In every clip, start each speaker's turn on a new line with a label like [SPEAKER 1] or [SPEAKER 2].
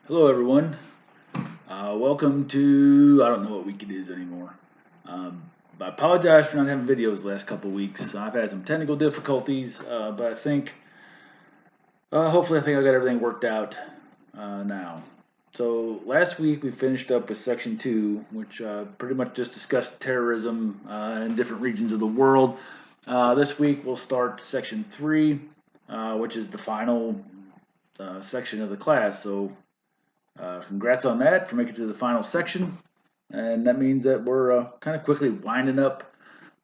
[SPEAKER 1] Hello, everyone. Welcome to, I don't know what week it is anymore. Um, I apologize for not having videos the last couple of weeks. I've had some technical difficulties, but hopefully, I think I got everything worked out now. So last week we finished up with section 2, which pretty much just discussed terrorism in different regions of the world. This week we'll start section 3, which is the final section of the class. So congrats on that for making it to the final section. And that means that we're kind of quickly winding up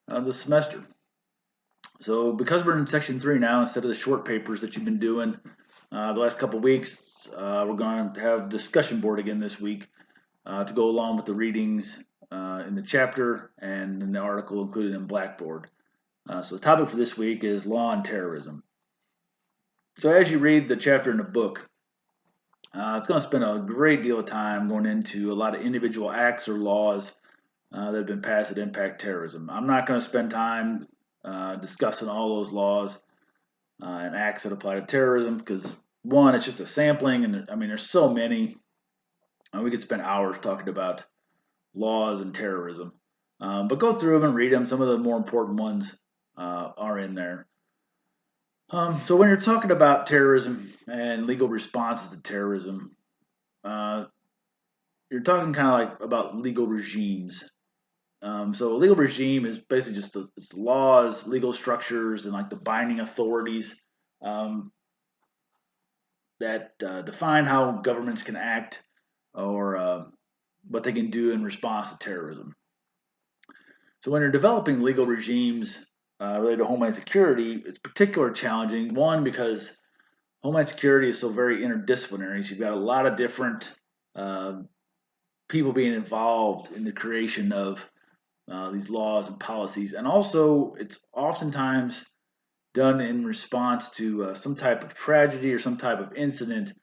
[SPEAKER 1] the semester. So because we're in section 3 now, instead of the short papers that you've been doing the last couple of weeks, we're going to have discussion board again this week to go along with the readings in the chapter and in the article included in Blackboard. So the topic for this week is Law and Terrorism. So as you read the chapter in the book, it's going to spend a great deal of time going into a lot of individual acts or laws that have been passed that impact terrorism. I'm not going to spend time discussing all those laws and acts that apply to terrorism because, one, it's just a sampling, and there's so many. We could spend hours talking about laws and terrorism. But go through them and read them. Some of the more important ones are in there. So when you're talking about terrorism and legal responses to terrorism, uh, you're talking kind of like about legal regimes. So a legal regime is basically just it's laws, legal structures, and like the binding authorities um, that define how governments can act or what they can do in response to terrorism. So when you're developing legal regimes related to Homeland Security, it's particularly challenging. One, because Homeland Security is so very interdisciplinary. So you've got a lot of different uh, people being involved in the creation of these laws and policies. And also, it's oftentimes done in response to some type of tragedy or some type of incident.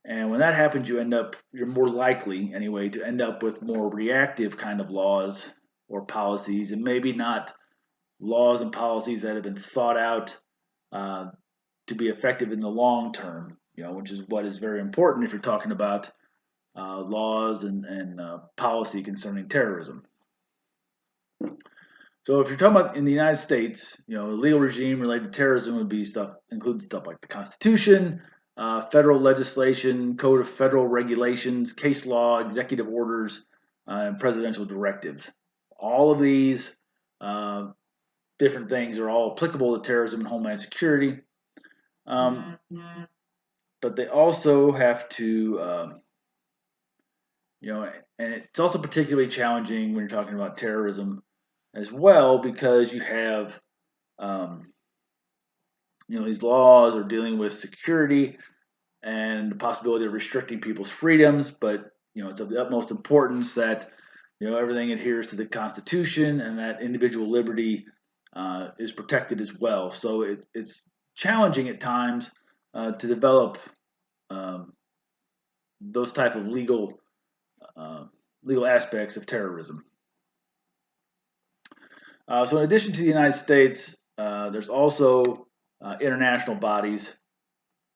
[SPEAKER 1] And when that happens, you're more likely, anyway, to end up with more reactive kind of laws or policies, and maybe not laws and policies that have been thought out uh, to be effective in the long term, which is what is very important if you're talking about laws and policy concerning terrorism. So if you're talking about in the United States, the legal regime related to terrorism would be includes stuff like the Constitution, federal legislation, code of federal regulations, case law, executive orders, and presidential directives. All of these uh, different things are all applicable to terrorism and homeland security, but they also have to, and it's also particularly challenging when you're talking about terrorism as well because you have these laws are dealing with security and the possibility of restricting people's freedoms, but it's of the utmost importance that everything adheres to the Constitution and that individual liberty is protected as well. So it's challenging at times to develop um, those type of legal aspects of terrorism. So in addition to the United States, there's also international bodies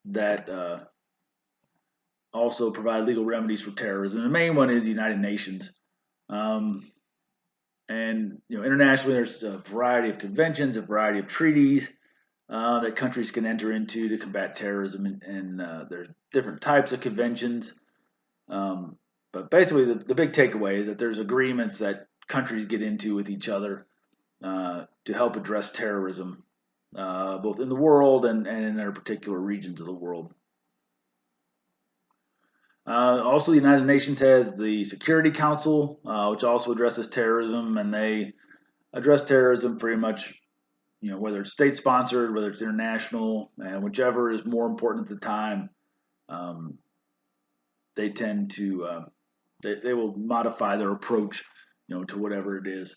[SPEAKER 1] that also provide legal remedies for terrorism. The main one is the United Nations. Um, and internationally, there's a variety of conventions, a variety of treaties that countries can enter into to combat terrorism, and there's different types of conventions. But basically, the big takeaway is that there's agreements that countries get into with each other to help address terrorism, both in the world and in their particular regions of the world. Also, the United Nations has the Security Council, which also addresses terrorism, and they address terrorism pretty much, whether it's state sponsored, whether it's international, and whichever is more important at the time. They tend to they will modify their approach, to whatever it is.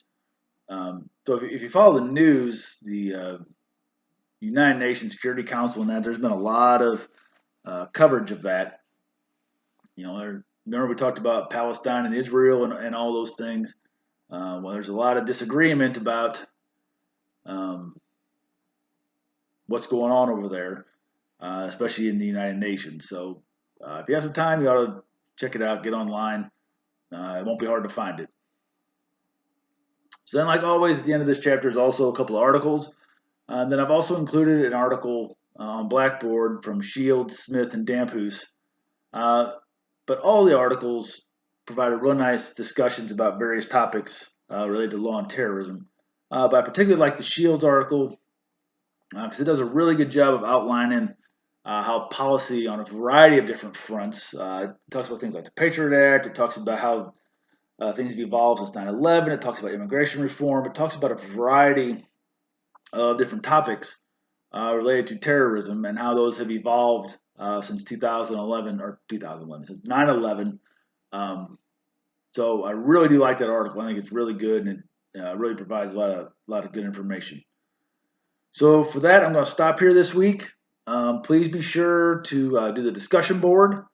[SPEAKER 1] So if you follow the news, the United Nations Security Council, and that there's been a lot of coverage of that. Remember we talked about Palestine and Israel and all those things. Well, there's a lot of disagreement about what's going on over there, especially in the United Nations. So If you have some time, you ought to check it out, get online. It won't be hard to find it. So then, like always, at the end of this chapter is also a couple of articles. Then I've also included an article on Blackboard from Shields, Smith, and Damphouse. But all the articles provided real nice discussions about various topics related to law and terrorism. But I particularly like the Shields article because it does a really good job of outlining how policy on a variety of different fronts. It talks about things like the Patriot Act. It talks about how things have evolved since 9/11. It talks about immigration reform. It talks about a variety of different topics related to terrorism and how those have evolved since 2011 or 2011 since 9/11. So I really do like that article. I think it's really good and it really provides a lot of good information. So for that, I'm going to stop here this week. Please be sure to do the discussion board,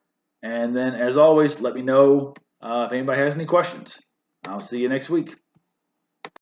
[SPEAKER 1] and then as always, let me know if anybody has any questions. I'll see you next week.